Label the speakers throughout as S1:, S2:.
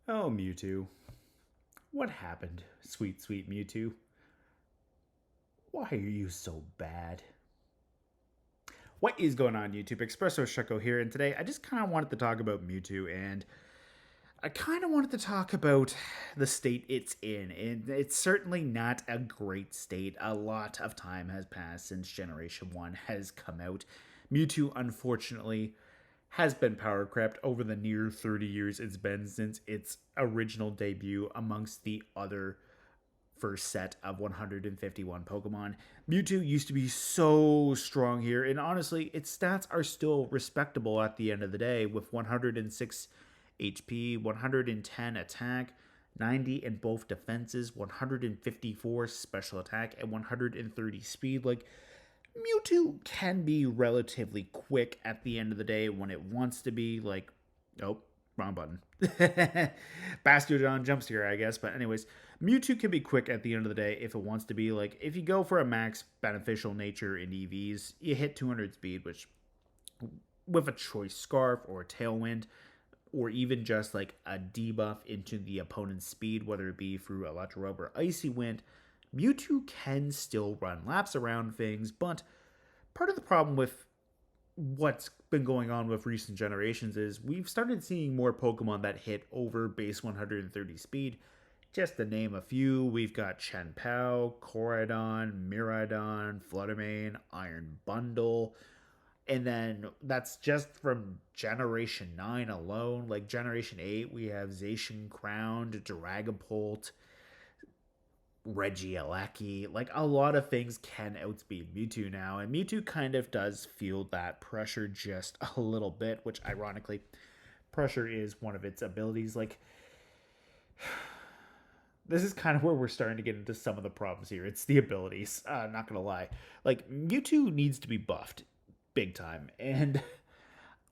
S1: Oh, Mewtwo. What happened, sweet, sweet Mewtwo? Why are you so bad? What is going on, YouTube? ExpressoShucko here, and today I just kind of wanted to talk about Mewtwo, and I kind of wanted to talk about the state it's in, and it's certainly not a great state. A lot of time has passed since Generation 1 has come out. Mewtwo, unfortunately, has been power crept over the near 30 years it's been since its original debut amongst the other first set of 151 Pokemon. Mewtwo used to be so strong here, and honestly, its stats are still respectable at the end of the day with 106 HP, 110 attack, 90 in both defenses, 154 special attack, and 130 speed. Like, Mewtwo can be relatively quick at the end of the day when it wants to be. Like, oh, wrong button. Bastiodon jumps here, I guess. But anyways, Mewtwo can be quick at the end of the day if it wants to be. Like, if you go for a max beneficial nature in EVs, you hit 200 speed, which with a choice scarf or a tailwind, or even just like a debuff into the opponent's speed, whether it be through Electro Rub or Icy Wind, Mewtwo can still run laps around things. But part of the problem with what's been going on with recent generations is we've started seeing more Pokemon that hit over base 130 speed. Just to name a few, we've got Pao, Koraidon, Miraidon, Fluttermane, Iron Bundle, and then that's just from Generation 9 alone. Like Generation 8, we have Zacian Crowned, Dragapult, Regieleki. Like a lot of things can outspeed Mewtwo now, and Mewtwo kind of does feel that pressure just a little bit, which ironically, pressure is one of its abilities. Like, this is kind of where we're starting to get into some of the problems here. It's the abilities, not gonna lie. Like, Mewtwo needs to be buffed big time, and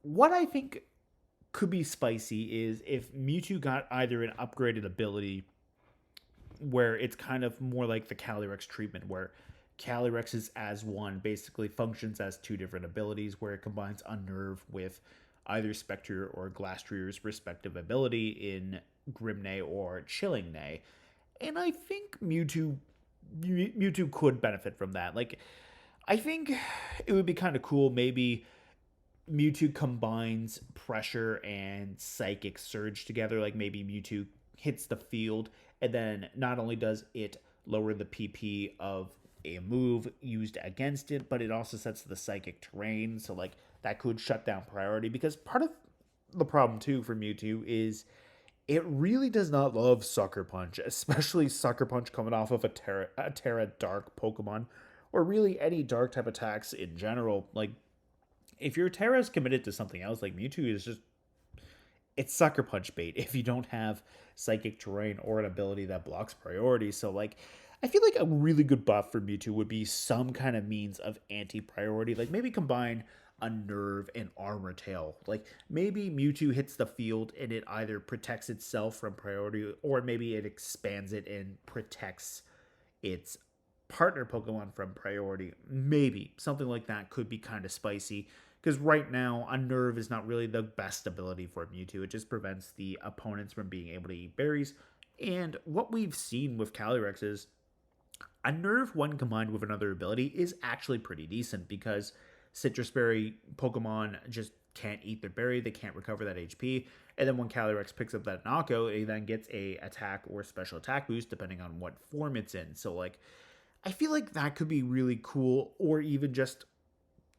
S1: what I think could be spicy is if Mewtwo got either an upgraded ability where it's kind of more like the Calyrex treatment, where Calyrex is as one, basically functions as two different abilities, where it combines Unnerve with either Spectre or Glastrier's respective ability in Grimnay or Chillingnay. And I think Mewtwo could benefit from that. Like, I think it would be kind of cool. Maybe Mewtwo combines Pressure and Psychic Surge together. Like maybe Mewtwo hits the field, and then not only does it lower the PP of a move used against it, but it also sets the Psychic Terrain. So like that could shut down priority, because part of the problem too for Mewtwo is it really does not love Sucker Punch, especially Sucker Punch coming off of a Terra Dark Pokemon, or really any Dark type attacks in general. Like, if your Terra's committed to something else, like Mewtwo is just, it's Sucker Punch bait if you don't have Psychic Terrain or an ability that blocks priority. So, like, I feel like a really good buff for Mewtwo would be some kind of means of anti-priority. Like, maybe combine Unnerve and Armor Tail. Like, maybe Mewtwo hits the field and it either protects itself from priority, or maybe it expands it and protects its partner Pokemon from priority. Maybe something like that could be kind of spicy, because right now Unnerve is not really the best ability for Mewtwo. It just prevents the opponents from being able to eat berries. And what we've seen with Calyrex is Unnerve, when combined with another ability, is actually pretty decent, because Citrus Berry Pokemon just can't eat their berry, they can't recover that HP, and then when Calyrex picks up that knockout, it then gets a attack or special attack boost depending on what form it's in. So like, I feel like that could be really cool, or even just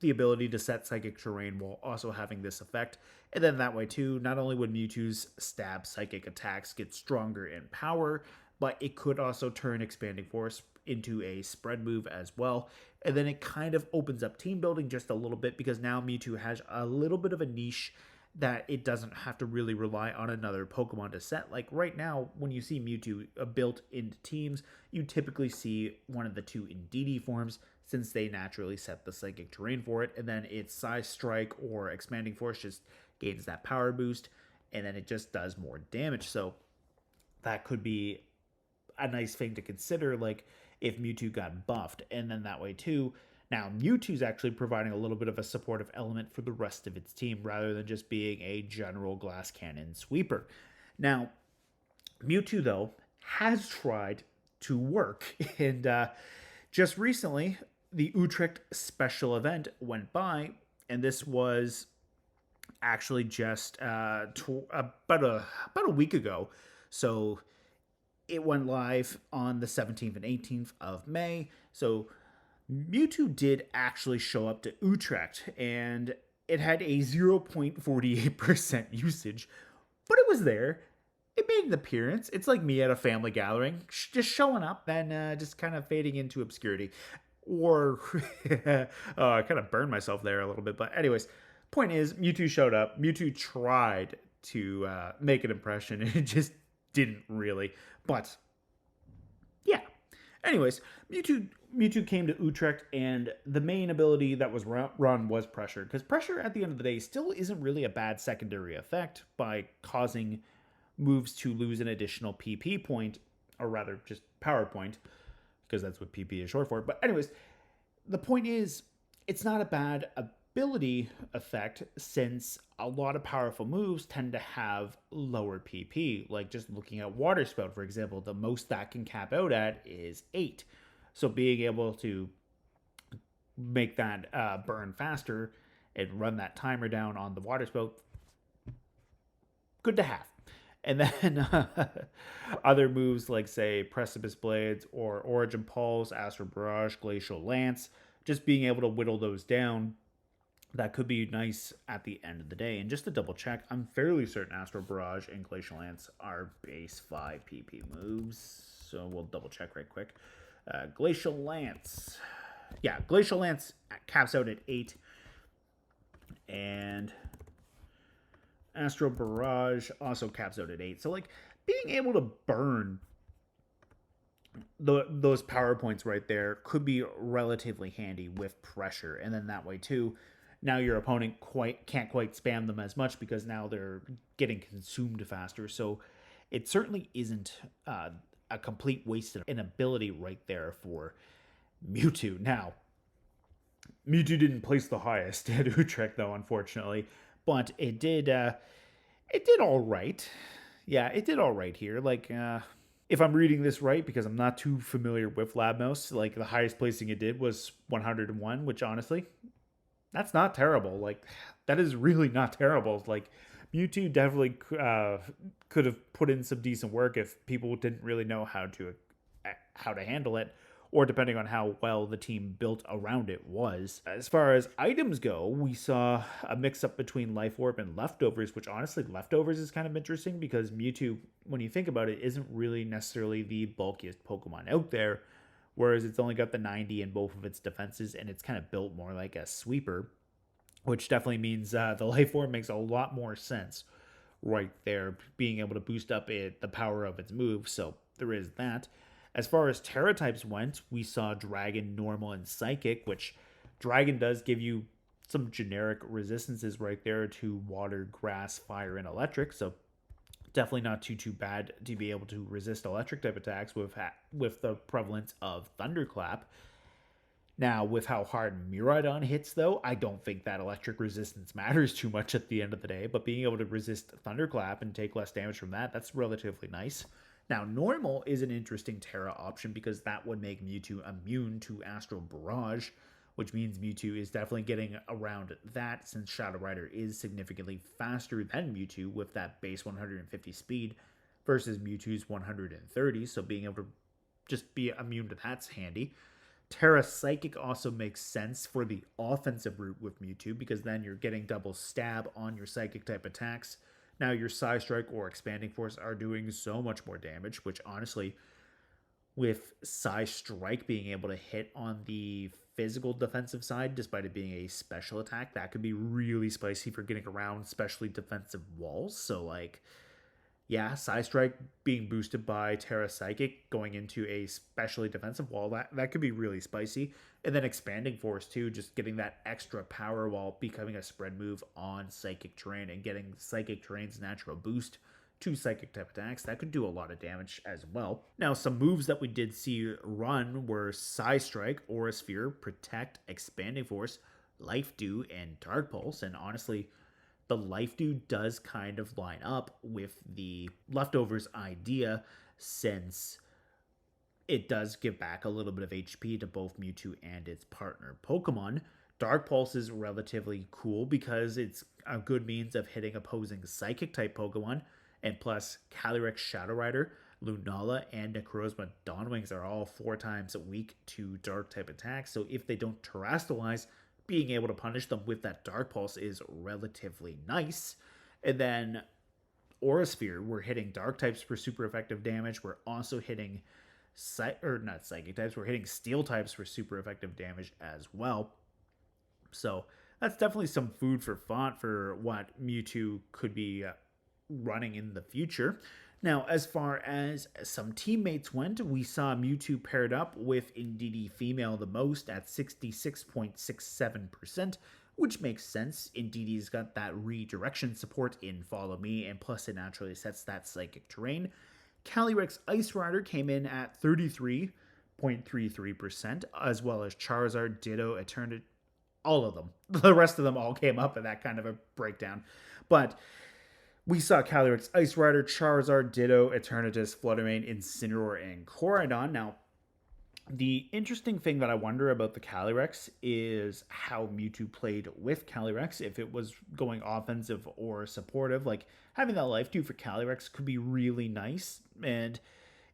S1: the ability to set Psychic Terrain while also having this effect. And then that way, too, not only would Mewtwo's stab psychic attacks get stronger in power, but it could also turn Expanding Force into a spread move as well. And then it kind of opens up team building just a little bit, because now Mewtwo has a little bit of a niche that it doesn't have to really rely on another Pokemon to set. Like right now, when you see Mewtwo built into teams, you typically see one of the two Indeedee forms, since they naturally set the Psychic Terrain for it, and then its Size Strike or Expanding Force just gains that power boost, and then it just does more damage. So that could be a nice thing to consider, like if Mewtwo got buffed, and then that way too. Now, Mewtwo's actually providing a little bit of a supportive element for the rest of its team, rather than just being a general glass cannon sweeper. Now, Mewtwo, though, has tried to work. And just recently, the Utrecht special event went by, and this was actually just about a week ago. So it went live on the 17th and 18th of May. So Mewtwo did actually show up to Utrecht, and it had a 0.48% usage, but it was there. It made an appearance. It's like me at a family gathering, just showing up, then just kind of fading into obscurity. Or I kind of burned myself there a little bit. But anyways, point is, Mewtwo showed up. Mewtwo tried to make an impression, and it just didn't really. But yeah. Anyways, Mewtwo came to Utrecht, and the main ability that was run was pressure. Because pressure, at the end of the day, still isn't really a bad secondary effect by causing moves to lose an additional PP point, or rather just power point, because that's what PP is short for. But anyways, the point is, it's not a bad ability effect, since a lot of powerful moves tend to have lower PP. Like just looking at Water Spout, for example, the most that can cap out at is 8. So being able to make that burn faster and run that timer down on the Water Spout, good to have. And then other moves like, say, Precipice Blades or Origin Pulse, Astral Barrage, Glacial Lance, just being able to whittle those down, that could be nice at the end of the day. And just to double check, I'm fairly certain Astral Barrage and Glacial Lance are base 5 PP moves. So we'll double check right quick. Glacial Lance. Yeah, Glacial Lance caps out at 8. And Astral Barrage also caps out at 8. So, like, being able to burn those power points right there could be relatively handy with pressure. And then that way, too, now your opponent can't quite spam them as much, because now they're getting consumed faster. So it certainly isn't a complete waste of an ability right there for Mewtwo. Now, Mewtwo didn't place the highest at Utrecht, though, unfortunately. But it did all right. Yeah, it did all right here. Like, if I'm reading this right, because I'm not too familiar with Labmouse, like, the highest placing it did was 101, which honestly, that's not terrible. Like, that is really not terrible. Like, Mewtwo definitely could have put in some decent work if people didn't really know how to handle it, or depending on how well the team built around it was. As far as items go, we saw a mix-up between Life Orb and Leftovers, which honestly, Leftovers is kind of interesting, because Mewtwo, when you think about it, isn't really necessarily the bulkiest Pokemon out there, whereas it's only got the 90 in both of its defenses, and it's kind of built more like a sweeper, which definitely means the Life Orb makes a lot more sense right there, being able to boost up the power of its move, so there is that. As far as Terra types went, we saw Dragon, Normal, and Psychic, which Dragon does give you some generic resistances right there to Water, Grass, Fire, and Electric, so definitely not too bad to be able to resist electric type attacks with the prevalence of Thunderclap. Now, with how hard Miraidon hits, though, I don't think that electric resistance matters too much at the end of the day, but being able to resist Thunderclap and take less damage from that, that's relatively nice. Now, Normal is an interesting Terra option, because that would make Mewtwo immune to Astral Barrage, which means Mewtwo is definitely getting around that, since Shadow Rider is significantly faster than Mewtwo with that base 150 speed versus Mewtwo's 130, so being able to just be immune to that's handy. Terra Psychic also makes sense for the offensive route with Mewtwo, because then you're getting double stab on your Psychic type attacks. Now your Psy Strike or Expanding Force are doing so much more damage, which honestly, with Psy Strike being able to hit on the physical defensive side, despite it being a special attack, that could be really spicy for getting around especially defensive walls. So, like, yeah, Psy Strike being boosted by Terra Psychic going into a specially defensive wall, that could be really spicy. And then Expanding Force too, just getting that extra power while becoming a spread move on Psychic Terrain and getting Psychic Terrain's natural boost to Psychic type attacks. That could do a lot of damage as well. Now, some moves that we did see run were Psy Strike, Aura Sphere, Protect, Expanding Force, Life Dew, and Dark Pulse. And honestly, the Life Dew does kind of line up with the Leftovers idea, since it does give back a little bit of HP to both Mewtwo and its partner Pokemon. Dark Pulse is relatively cool because it's a good means of hitting opposing Psychic type Pokemon, and plus Calyrex Shadow Rider, Lunala, and Necrozma Dawnwings are all 4 times weak to Dark type attacks, so if they don't Terastallize, being able to punish them with that Dark Pulse is relatively nice. And then Aura Sphere, we're hitting Dark types for super effective damage. We're also hitting not Psychic types, we're hitting Steel types for super effective damage as well. So that's definitely some food for thought for what Mewtwo could be running in the future. Now, as far as some teammates went, we saw Mewtwo paired up with Indeedee Female the most at 66.67%, which makes sense. Indeedee's got that redirection support in Follow Me, and plus it naturally sets that Psychic terrain. Calyrex Ice Rider came in at 33.33%, as well as Charizard, Ditto, Eternity, all of them. The rest of them all came up in that kind of a breakdown. But we saw Calyrex Ice Rider, Charizard, Ditto, Eternatus, Fluttermane, Incineroar, and Koraidon. Now, the interesting thing that I wonder about the Calyrex is how Mewtwo played with Calyrex, if it was going offensive or supportive. Like, having that Life Dew for Calyrex could be really nice, and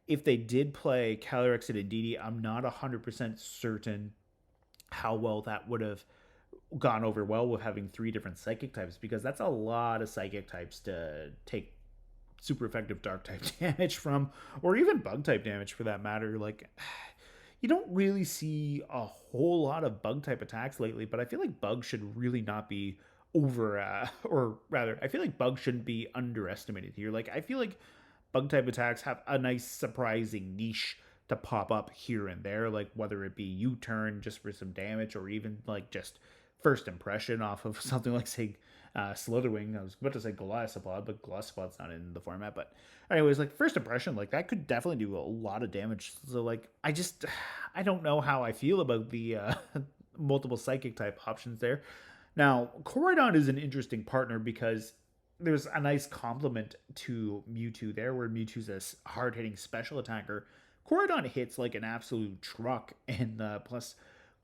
S1: if they did play Calyrex and Indeedee, I'm not 100% certain how well that would have gone over well with having 3 different Psychic types, because that's a lot of Psychic types to take super effective Dark type damage from, or even Bug type damage for that matter. Like, you don't really see a whole lot of Bug type attacks lately, but I feel like Bug should really not be or rather, I feel like Bug shouldn't be underestimated here. Like, I feel like Bug type attacks have a nice surprising niche to pop up here and there, like whether it be U-turn just for some damage, or even like just first impression off of something like, say, Slitherwing. I was about to say Golisopod, but Golisopod's not in the format. But anyways, like, first impression, like, that could definitely do a lot of damage. So, like, I don't know how I feel about the multiple Psychic type options there. Now, Koraidon is an interesting partner because there's a nice complement to Mewtwo there, where Mewtwo's a hard-hitting special attacker. Koraidon hits like an absolute truck, and plus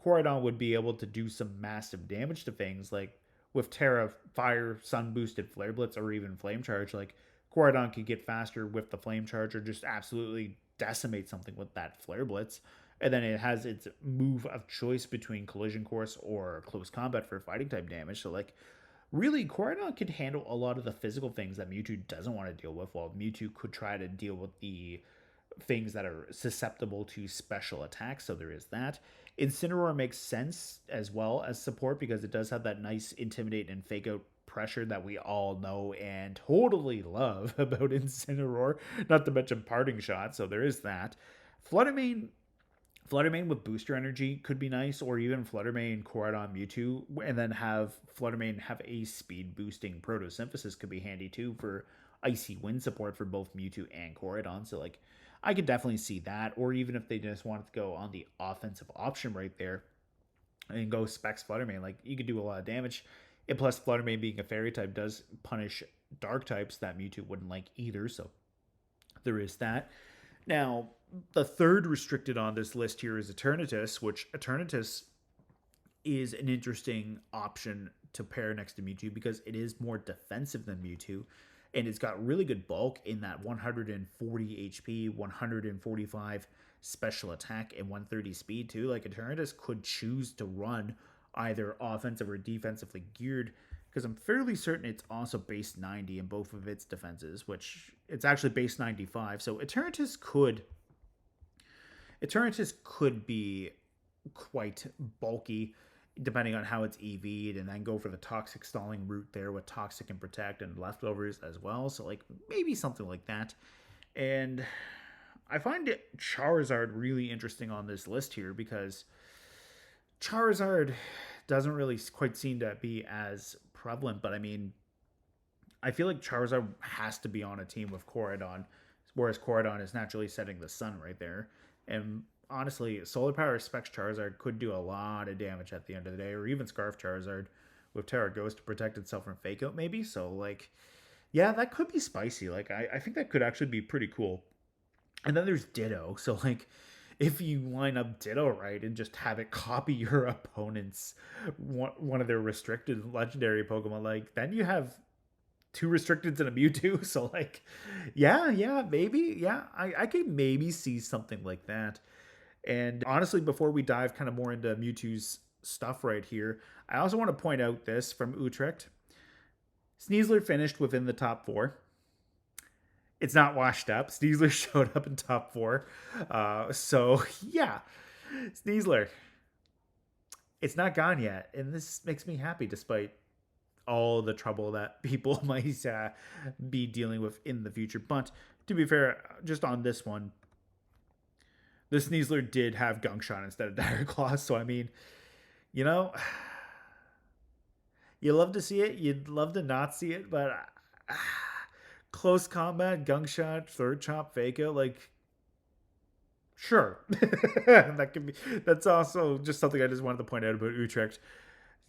S1: Koraidon would be able to do some massive damage to things, like with Terra, Fire, Sun Boosted Flare Blitz, or even Flame Charge. Like, Koraidon could get faster with the Flame Charge, or just absolutely decimate something with that Flare Blitz. And then it has its move of choice between Collision Course or Close Combat for fighting type damage. So, like, really, Koraidon could handle a lot of the physical things that Mewtwo doesn't want to deal with, while Mewtwo could try to deal with the things that are susceptible to special attacks. So there is that. Incineroar makes sense as well as support, because it does have that nice Intimidate and Fake Out pressure that we all know and totally love about Incineroar, not to mention Parting Shot. So there is that. Fluttermane with Booster Energy could be nice, or even Fluttermane, Koraidon, Mewtwo, and then have Fluttermane have a speed boosting Photosynthesis could be handy too for Icy Wind support for both Mewtwo and Koraidon. So, like, I could definitely see that, or even if they just wanted to go on the offensive option right there and go Specs Fluttermane, like, you could do a lot of damage. And plus, Fluttermane being a Fairy type does punish Dark types that Mewtwo wouldn't like either, so there is that. Now, the third restricted on this list here is Eternatus, which Eternatus is an interesting option to pair next to Mewtwo because it is more defensive than Mewtwo, and it's got really good bulk in that 140 HP, 145 special attack, and 130 speed too. Like, Eternatus could choose to run either offensive or defensively geared, because I'm fairly certain it's also base 90 in both of its defenses, which it's actually base 95. So Eternatus could be quite bulky depending on how it's EV'd, and then go for the Toxic stalling route there with Toxic and Protect and Leftovers as well. So, like, maybe something like that. And I find Charizard really interesting on this list here, because Charizard doesn't really quite seem to be as prevalent, but I mean, I feel like Charizard has to be on a team with Koraidon, whereas Koraidon is naturally setting the sun right there. And honestly, Solar Power Specs Charizard could do a lot of damage at the end of the day, or even Scarf Charizard with Terra Ghost to protect itself from Fake Out, maybe. So, like, yeah, that could be spicy. Like, I think that could actually be pretty cool. And then there's Ditto. So, like, if you line up Ditto right and just have it copy your opponent's one of their restricted legendary Pokemon, like, then you have two restricteds and a Mewtwo. So, like, yeah, maybe. Yeah, I could maybe see something like that. And honestly, before we dive kind of more into Mewtwo's stuff right here, I also want to point out this from Utrecht. Sneezler finished within the top 4. It's not washed up. Sneezler showed up in top 4. So, yeah. Sneezler. It's not gone yet. And this makes me happy despite all the trouble that people might be dealing with in the future. But to be fair, just on this one, the Sneezler did have Gunk Shot instead of Dire Claw. So, I mean, you know, you love to see it. You'd love to not see it. But close combat, Gunk Shot, Third Chop, Fake Out, like, sure. That could be. That's also just something I just wanted to point out about Utrecht.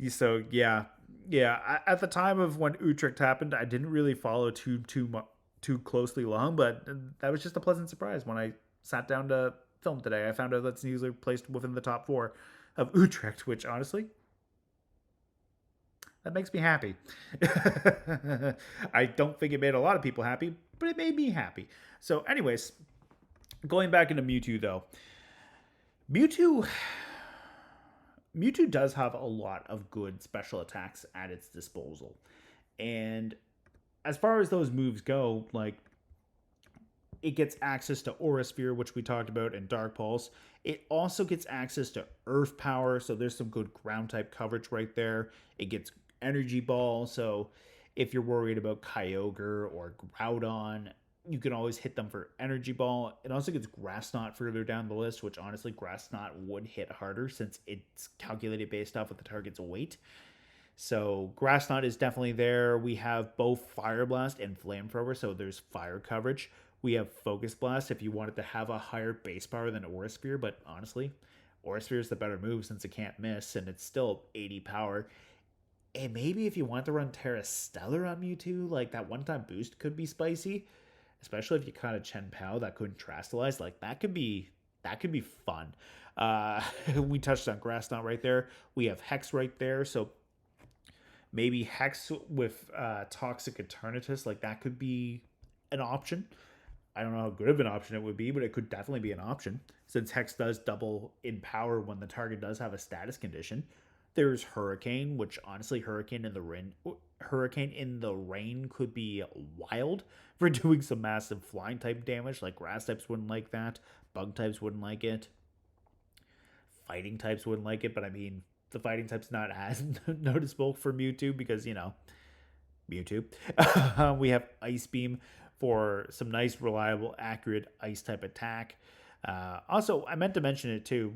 S1: So, yeah. At the time of when Utrecht happened, I didn't really follow too closely long, but that was just a pleasant surprise when I sat down to film today. I found out that Sneezler placed within the top 4 of Utrecht, which honestly, that makes me happy. I don't think it made a lot of people happy, but it made me happy. So, anyways, going back into Mewtwo though, Mewtwo does have a lot of good special attacks at its disposal. And as far as those moves go, like, it gets access to Aura Sphere, which we talked about, and Dark Pulse. It also gets access to Earth Power, so there's some good ground type coverage right there. It gets Energy Ball, so if you're worried about Kyogre or Groudon, you can always hit them for Energy Ball. It also gets Grass Knot further down the list, which honestly, Grass Knot would hit harder since it's calculated based off of the target's weight. So Grass Knot is definitely there. We have both Fire Blast and Flamethrower, so there's fire coverage. We have Focus Blast if you wanted to have a higher base power than Aura Sphere, but honestly, Aura Sphere is the better move since it can't miss, and it's still 80 power. And maybe if you want to run Terra Stellar on Mewtwo, like, that one-time boost could be spicy, especially if you kind of Chen Pao that couldn't Terastallize. Like, that could be fun. We touched on Grass Knot right there. We have Hex right there, so maybe Hex with Toxic Eternatus, like, that could be an option. I don't know how good of an option it would be, but it could definitely be an option since Hex does double in power when the target does have a status condition. There's Hurricane, which honestly, Hurricane in the rain could be wild for doing some massive flying type damage. Like, grass types wouldn't like that. Bug types wouldn't like it. Fighting types wouldn't like it, but I mean, the fighting type's not as noticeable for Mewtwo because, you know, Mewtwo. We have Ice Beam for some nice, reliable, accurate ice type attack. Also, I meant to mention it too,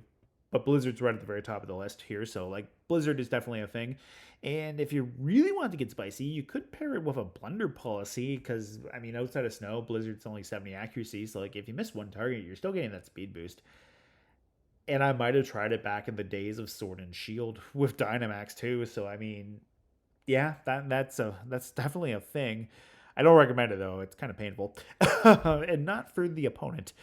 S1: but Blizzard's right at the very top of the list here. So, like, Blizzard is definitely a thing. And if you really want to get spicy, you could pair it with a Blunder Policy because, I mean, outside of Snow, Blizzard's only 70 accuracy. So, like, if you miss one target, you're still getting that speed boost. And I might have tried it back in the days of Sword and Shield with Dynamax too. So, I mean, yeah, that's definitely a thing. I don't recommend it though. It's kind of painful. And not for the opponent.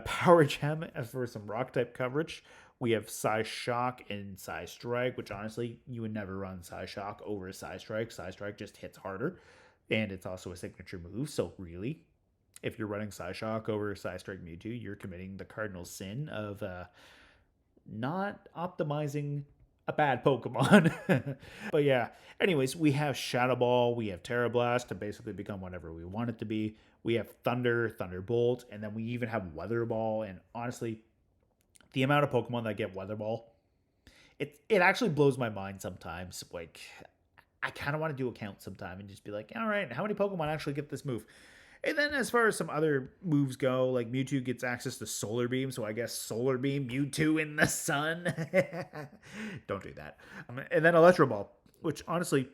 S1: Power Gem for some rock type coverage. We have Psy Shock and Psy Strike, which honestly, you would never run Psy Shock over Psy Strike. Psy Strike just hits harder. And it's also a signature move. So really, if you're running Psy Shock over Psy Strike Mewtwo, you're committing the cardinal sin of not optimizing a bad Pokemon. But yeah, anyways, we have Shadow Ball, we have Terra Blast to basically become whatever we want it to be. We have Thunder, Thunderbolt, and then we even have Weather Ball. And honestly, the amount of Pokemon that get Weather Ball, it actually blows my mind sometimes. Like, I kind of want to do a count sometime and just be like, all right, how many Pokemon actually get this move? And then as far as some other moves go, like Mewtwo gets access to Solar Beam, so I guess Solar Beam, Mewtwo in the sun. Don't do that. And then Electro Ball, which honestly,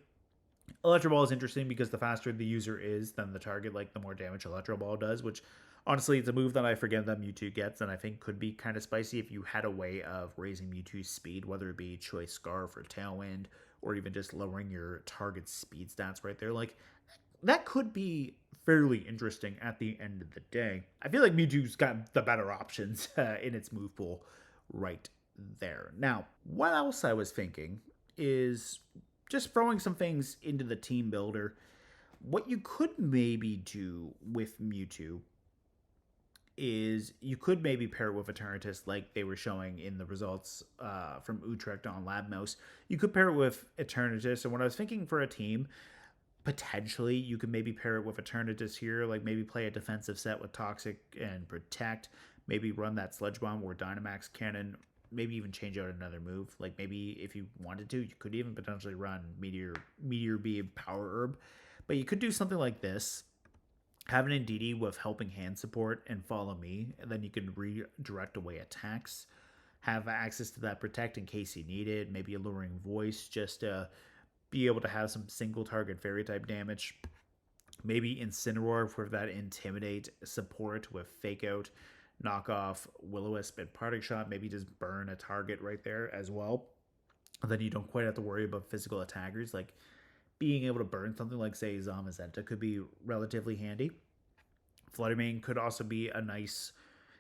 S1: Electro Ball is interesting because the faster the user is than the target, like the more damage Electro Ball does, which honestly, it's a move that I forget that Mewtwo gets, and I think could be kind of spicy if you had a way of raising Mewtwo's speed, whether it be Choice Scarf or Tailwind, or even just lowering your target's speed stats right there. Like, that could be fairly interesting at the end of the day. I feel like Mewtwo's got the better options in its move pool right there. Now, what else I was thinking is just throwing some things into the team builder. What you could maybe do with Mewtwo is you could maybe pair it with Eternatus like they were showing in the results from Utrecht on Lab Mouse. You could pair it with Eternatus, and what I was thinking for a team, potentially you could maybe pair it with Eternatus here, like maybe play a defensive set with Toxic and Protect, maybe run that Sludge Bomb or Dynamax Cannon, maybe even change out another move. Like maybe if you wanted to, you could even potentially run Meteor Beam Power Herb. But you could do something like this. Have an Indeedee with Helping Hand support and Follow Me, and then you can redirect away attacks. Have access to that Protect in case you need it. Maybe Alluring Voice just to be able to have some single target fairy type damage. Maybe Incineroar for that Intimidate support with Fake Out, knock off Will-O-Wisp and Parting Shot. Maybe just burn a target right there as well. And then you don't quite have to worry about physical attackers. Like being able to burn something like, say, Zamazenta could be relatively handy. Fluttermane could also be a nice,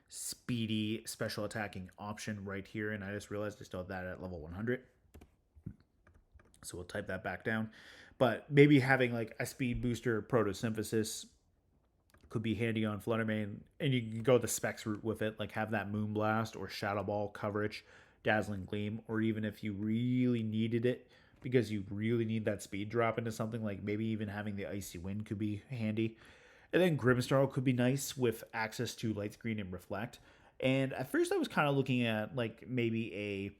S1: speedy, special attacking option right here. And I just realized I still have that at level 100. So we'll type that back down. But maybe having like a speed booster Photosynthesis could be handy on Fluttermane. And you can go the specs route with it, like have that Moonblast or Shadow Ball coverage, Dazzling Gleam, or even if you really needed it, because you really need that speed drop into something, like maybe even having the Icy Wind could be handy. And then Grimmsnarl could be nice with access to Light Screen and Reflect. And at first I was kind of looking at like maybe a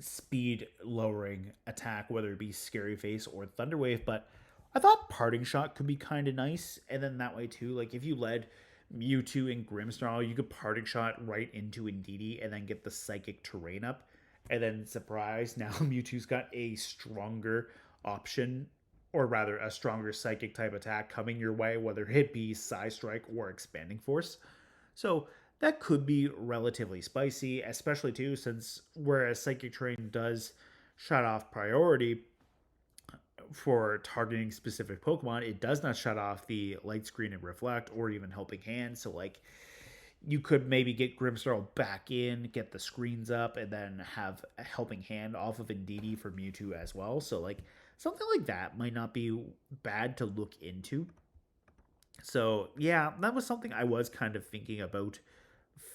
S1: speed lowering attack, whether it be Scary Face or Thunder Wave, but I thought Parting Shot could be kind of nice. And then that way too, like if you led Mewtwo and Grimmsnarl, you could Parting Shot right into Indeedee and then get the Psychic Terrain up. And then surprise, now Mewtwo's got a stronger option, or rather a stronger Psychic type attack coming your way, whether it be Psy Strike or Expanding Force. So that could be relatively spicy, especially too since whereas Psychic Terrain does shut off priority for targeting specific Pokemon, it does not shut off the Light Screen and Reflect or even Helping Hand. So like you could maybe get Grimmsnarl back in, get the screens up, and then have a Helping Hand off of Indeedee for Mewtwo as well. So like something like that might not be bad to look into. So yeah, that was something I was kind of thinking about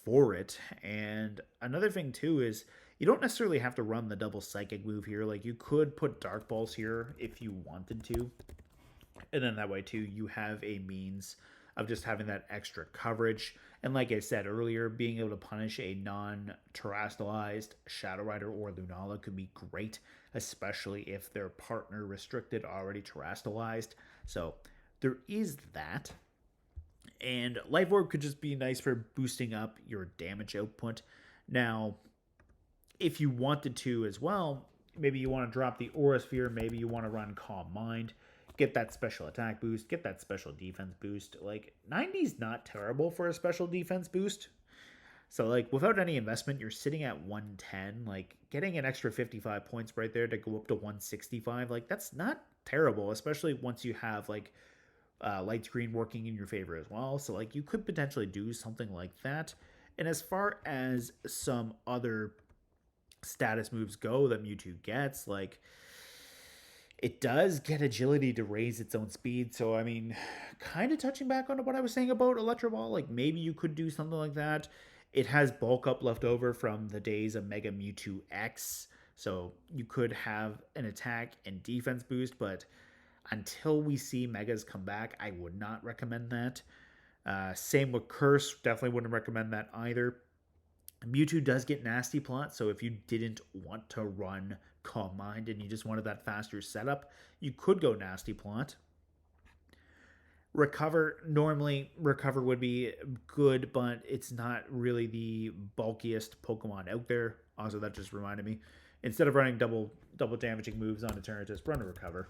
S1: for it. And another thing too is you don't necessarily have to run the double Psychic move here. Like you could put Dark Balls here if you wanted to. And then that way too, you have a means of just having that extra coverage. And like I said earlier, being able to punish a non-terastallized Shadow Rider or Lunala could be great, especially if their partner restricted already terastallized. So there is that. And Life Orb could just be nice for boosting up your damage output. Now, if you wanted to as well, maybe you want to drop the Aura Sphere, maybe you want to run Calm Mind, get that special attack boost, get that special defense boost. Like 90's not terrible for a special defense boost. So like without any investment, you're sitting at 110, like getting an extra 55 points right there to go up to 165. Like that's not terrible, especially once you have like Light Screen working in your favor as well. So like you could potentially do something like that. And as far as some other status moves go that Mewtwo gets, like it does get agility to raise its own speed. So, I mean, kind of touching back on what I was saying about Electro Ball, like maybe you could do something like that. It has bulk up left over from the days of Mega Mewtwo X. So you could have an attack and defense boost, but until we see Megas come back, I would not recommend that. Same with Curse, definitely wouldn't recommend that either. Mewtwo does get Nasty Plot, so if you didn't want to run Calm Mind and you just wanted that faster setup, you could go Nasty Plot. Normally Recover would be good, but it's not really the bulkiest Pokemon out there. Also, that just reminded me, instead of running double damaging moves on Eternatus, run a Recover.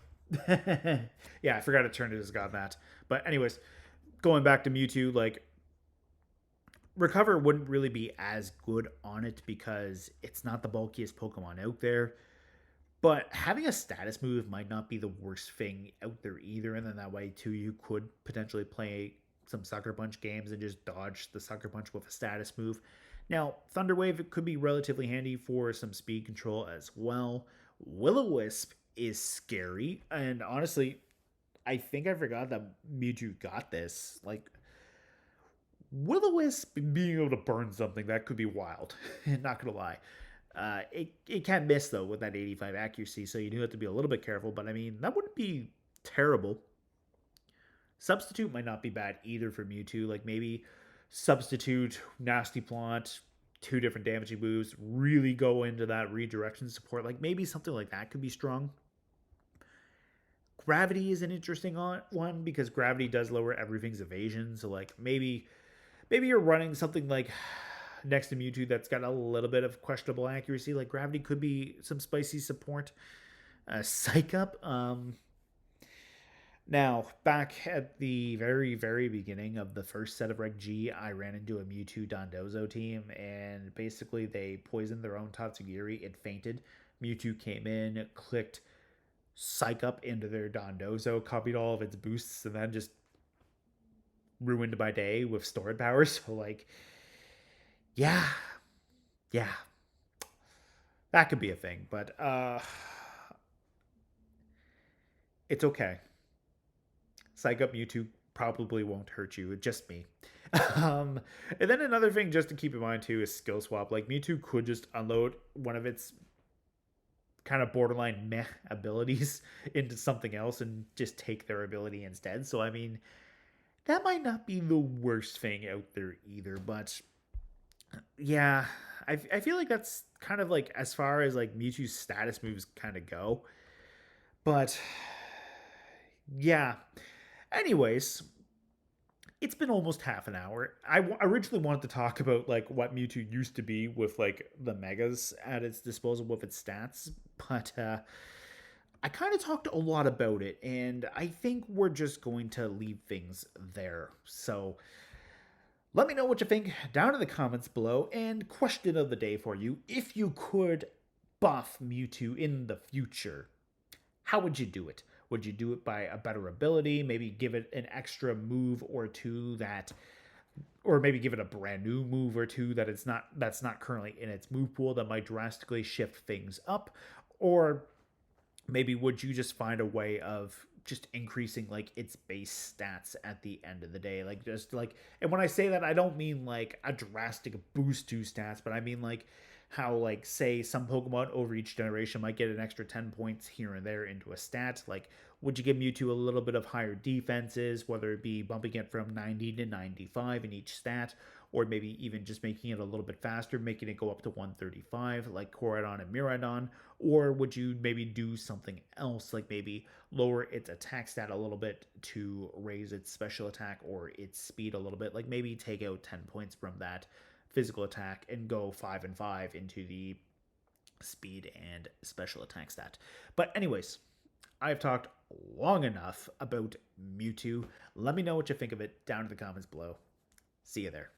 S1: Yeah, I forgot to turn it as God Mat. But anyways, going back to Mewtwo, like Recover wouldn't really be as good on it because it's not the bulkiest Pokemon out there. But having a status move might not be the worst thing out there either. And then that way, too, you could potentially play some Sucker Punch games and just dodge the Sucker Punch with a status move. Now, Thunder Wave it could be relatively handy for some speed control as well. Will-O-Wisp is scary. And honestly, I think I forgot that Mewtwo got this. Like, Will-O-Wisp being able to burn something, that could be wild. Not going to lie. It can miss though with that 85 accuracy, so you do have to be a little bit careful. But I mean, that wouldn't be terrible. Substitute might not be bad either for Mewtwo. Like maybe substitute Nasty Plant, two different damaging moves, really go into that redirection support. Like maybe something like that could be strong. Gravity is an interesting one because gravity does lower everything's evasion. So like maybe you're running something like next to Mewtwo that's got a little bit of questionable accuracy. Like Gravity could be some spicy support. Psych Up. Now, back at the very, very beginning of the first set of Reg G, I ran into a Mewtwo Dondozo team, and basically they poisoned their own Tatsugiri. It fainted. Mewtwo came in, clicked Psych Up into their Dondozo, copied all of its boosts, and then just ruined my day with stored powers. So, like, yeah, yeah, that could be a thing, but it's okay. Psych Up Mewtwo probably won't hurt you. It's just me. And then another thing just to keep in mind too is skill swap. Like Mewtwo could just unload one of its kind of borderline meh abilities into something else and just take their ability instead. So I mean, that might not be the worst thing out there either, but yeah, I feel like that's kind of like as far as like Mewtwo's status moves kind of go. But yeah. Anyways, it's been almost half an hour. Originally wanted to talk about like what Mewtwo used to be with like the megas at its disposal with its stats, but I kind of talked a lot about it, and I think we're just going to leave things there. So let me know what you think down in the comments below. And question of the day for you: if you could buff Mewtwo in the future, how would you do it? Would you do it by a better ability? Maybe give it an extra move or two that, or maybe give it a brand new move or two that's not currently in its move pool that might drastically shift things up? Or maybe would you just find a way of just increasing like its base stats at the end of the day? Like just like, and when I say that, I don't mean like a drastic boost to stats, but I mean like how like say some Pokemon over each generation might get an extra 10 points here and there into a stat. Like would you give Mewtwo a little bit of higher defenses, whether it be bumping it from 90 to 95 in each stat, or maybe even just making it a little bit faster, making it go up to 135 like Koraidon and Miraidon? Or would you maybe do something else, like maybe lower its attack stat a little bit to raise its special attack or its speed a little bit? Like maybe take out 10 points from that physical attack and go 5 and 5 into the speed and special attack stat. But anyways, I've talked long enough about Mewtwo. Let me know what you think of it down in the comments below. See you there.